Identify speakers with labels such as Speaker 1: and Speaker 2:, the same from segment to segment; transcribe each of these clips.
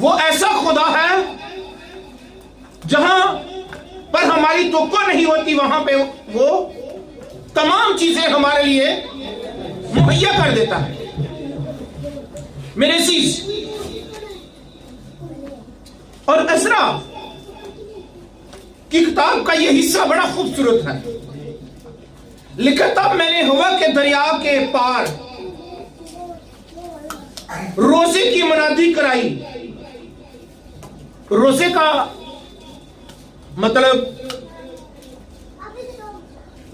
Speaker 1: वो ऐसा खुदा है जहां पर हमारी तवक्को नहीं होती, वहां पे वो तमाम चीजें हमारे लिए मुहैया कर देता है। मेरे अजीज, और असरा की किताब का यह हिस्सा बड़ा खूबसूरत है। लिखा तब मैंने हवा के दरिया के पार रोजे की मुनादी कराई। रोजे का मतलब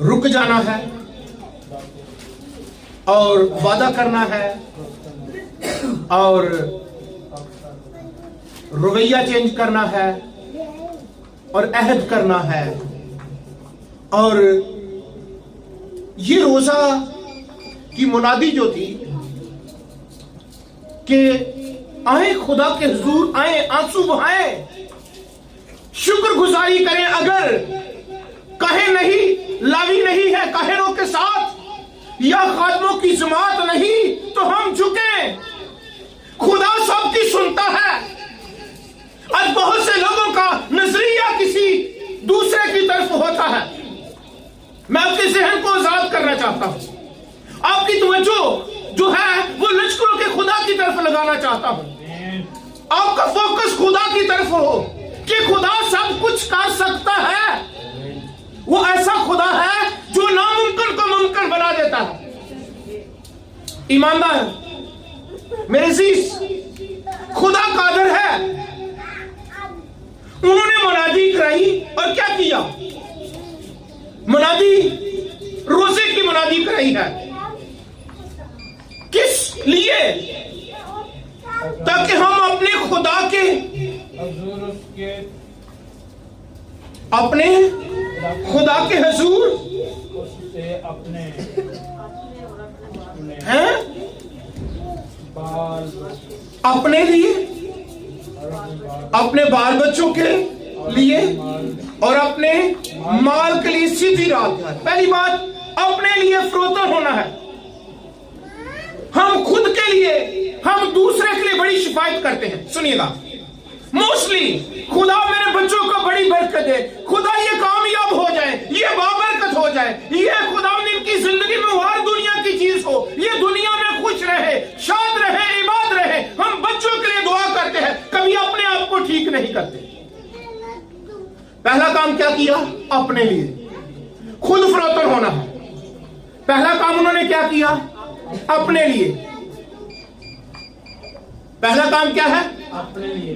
Speaker 1: रुक जाना है और वादा करना है और रवैया चेंज करना है और अहद करना है। और ये रोजा की मुनादी जो थी कि आए खुदा के हुजूर, आए आंसू बहाए, शुक्र गुजारी करें, अगर कहे नहीं लावी नहीं है काहिरों के साथ या खादमों की जमात नहीं तो हम झुके। खुदा सबकी सुनता है। आज बहुत से लोगों का नजरिया किसी दूसरे की तरफ होता है। मैं आपके जहन को आजाद करना चाहता हूं, आपकी तवज्जो जो है वो लश्करों के खुदा की तरफ लगाना चाहता हूं। आपका फोकस खुदा की तरफ हो कि खुदा सब कुछ कर सकता है। वो ऐसा खुदा है जो नामुमकिन को मुमकिन बना देता है। ईमानदार मेरे अजीज, खुदा कादिर है। उन्होंने मुनादी कराई और क्या किया? मुनादी, रोजे की मुनादी कराई है। किस लिए? ताकि हम अपने खुदा के खुदा के हुजूर हैं, अपने लिए, अपने बाल बच्चों के लिए और अपने माल के लिए सीधी रात है। पहली बात, अपने लिए फरोतन होना है। हम खुद के लिए, हम दूसरे के लिए बड़ी शिफायत करते हैं। सुनिएगा, मोस्टली खुदा मेरे बच्चों को बड़ी बरकत दे, खुदा ये कामयाब हो जाए, ये बाबरकत हो जाए, ये खुदा इनकी जिंदगी में हर दुनिया की चीज हो, ये दुनिया में खुश रहे, शाद रहे, इबाद रहे। हम बच्चों के लिए दुआ करते हैं, कभी अपने आप को ठीक नहीं करते। पहला काम क्या किया? अपने लिए खुद फरोतन होना है। पहला काम उन्होंने क्या किया? अपने लिए। पहला काम क्या है?
Speaker 2: अपने लिए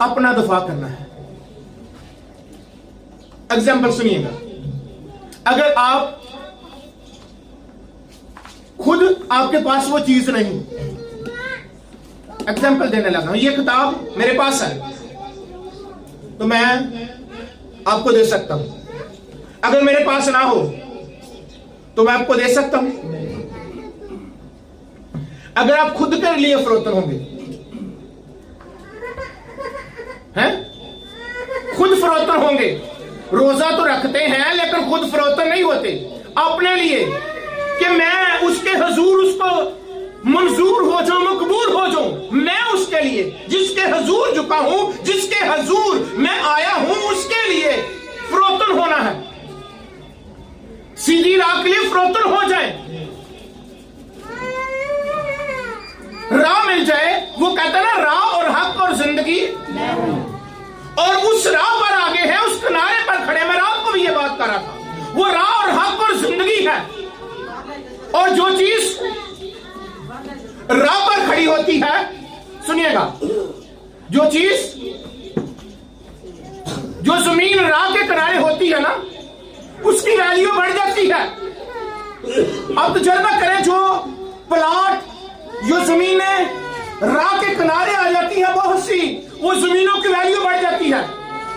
Speaker 1: अपना दफा करना है। एग्जाम्पल सुनिएगा, अगर आप खुद, आपके पास वो चीज नहीं, एग्जाम्पल देने लगा हूं, ये किताब मेरे पास है तो मैं आपको दे सकता हूं। अगर मेरे पास ना हो तो मैं आपको दे सकता हूं। अगर आप खुद के लिए फरोतन होंगे, हैं, खुद फरोतन होंगे, रोजा तो रखते हैं लेकिन खुद फरोतन नहीं होते अपने लिए कि मैं उसके हुजूर उसको मंजूर हो जाऊं, मकबूल हो जाऊं, मैं उसके लिए जिसके हुजूर झुका हूं, जिसके हुजूर मैं आया हूं, उसके लिए फरोतन होना है। सीधी राह के लिए फरोतन हो जाए, राह मिल जाए। वो कहता है ना, राह और हक और जिंदगी, और उस राह पर आगे है, उस किनारे पर खड़े। मैं रात को भी ये बात कर रहा था, वो राह और हक और जिंदगी है। और जो चीज राह पर खड़ी होती है, सुनिएगा, जो चीज, जो जमीन राह के किनारे होती है ना, उसकी वैल्यू बढ़ जाती है। अब तजुर्बा करें, जो प्लाट, जो जमीनें राह के किनारे आ जाती है बहुत सी, वो जमीनों की वैल्यू बढ़ जाती है।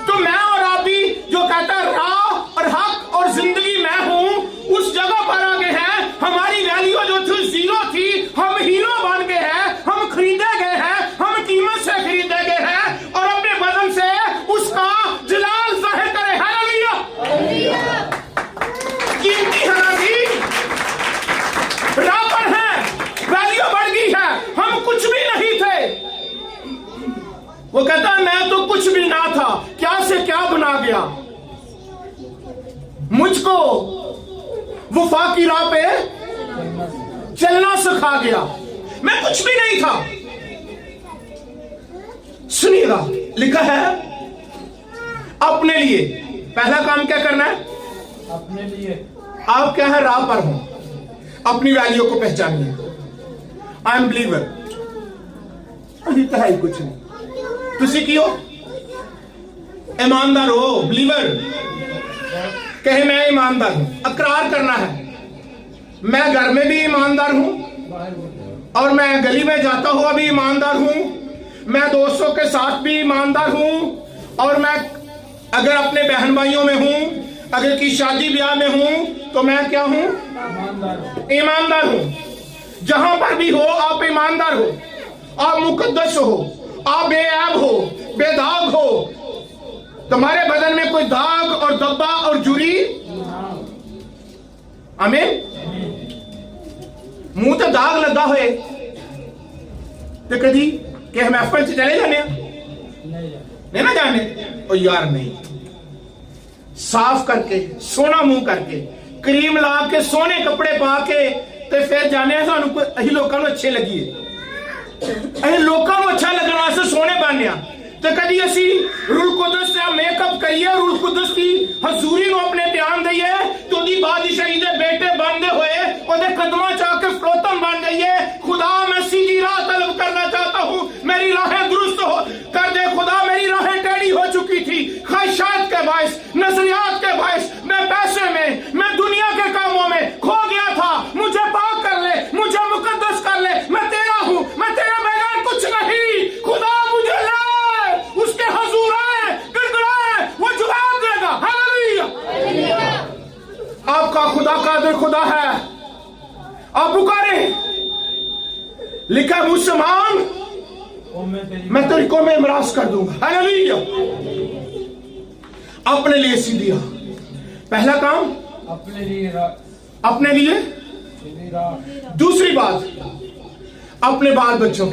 Speaker 1: तो मैं और आप भी, जो कहता है राह और हक और जिंदगी मैं हूं, उस जगह पर आ गए हैं। हमारी वैल्यू जो थी जीरो थी, हम हीरो बन गए हैं, हम खरीदे गए हैं, हम कीमत से खरीदे गए हैं और अपने बदन से उसका जलाल जाहिर करे। हालेलुया, कीमती है ना जी, राह पर है, वैल्यू बढ़ गई है। हम कुछ भी नहीं थे, वो कहता है मैं तो कुछ भी ना था, क्या से क्या बना गया, मुझको वफा की राह पे चलना सिखा गया, मैं कुछ भी नहीं था। सुनिएगा, लिखा है अपने लिए। पहला काम क्या करना है?
Speaker 2: अपने लिए।
Speaker 1: आप क्या है? राह पर हो, अपनी वैल्यू को पहचानिए। आई एम बिलीवर, अभी तो है ही कुछ नहीं। तुसी की हो? ईमानदार हो, बिलीवर कहे मैं ईमानदार हूं, अकरार करना है। मैं घर में भी ईमानदार हूं और मैं गली में जाता हुआ भी ईमानदार हूं, मैं दोस्तों के साथ भी ईमानदार हूं, और मैं अगर अपने बहन भाइयों में हूं, अगर की शादी ब्याह में हूं, तो मैं क्या हूं? ईमानदार हूं। जहां पर भी हो आप ईमानदार हो, आप मुकद्दस हो, आप बेऐब हो, बेदाग हो। तुम्हारे बदन में कोई दाग और धब्बा और जुरी, आमीन। मुंह तो दाग लगा होए तो कदी कि महफिल से चले जाने नहीं ना जाने, ओ यार नहीं, साफ करके सोना मुंह करके क्रीम ला के सोने कपड़े पा के ते फिर जाने सानू अही लोगों को अच्छे लगिए, अही लोगों को अच्छा लगने वास्ते सोने बनने। तो कदी असी रूल कुदस से मेकअप करिए, रूल कुदस की हजूरी को अपने ध्यान दईए, तो दी बादशाही दे बेटे बनते हुए ओदे कदमां च आके फ्रोतम बन जाइए। खुदा मैं सीधी राह तलब करना चाहता हूं, मेरी राहें दुरुस्त हो कर दे खुदा, मेरी राहें टेढ़ी हो चुकी थी ख्वाहिशात के बायस, नजरियात के बायस, मैं पैसे में, मैं दुनिया के कामों में खो गया था। मुझे पाक कर ले, मुझे मुकद्दस कर ले, मैं तेरा हूं, मैं तेरे बगैर कुछ नहीं। खुदा मुझे ले, उसके हजूर आए, गिड़गिड़ाए, वो जवाब देगा। हालेलुया। आपका खुदा कादिर खुदा है, आप पुकारे, लिखा मुझसे मांग मैं तेरी को में इमराज कर दूंगा। हालेलुया। अपने लिए सी दिया, पहला काम
Speaker 2: अपने लिए,
Speaker 1: अपने लिए। दूसरी बात अपने बाल बच्चों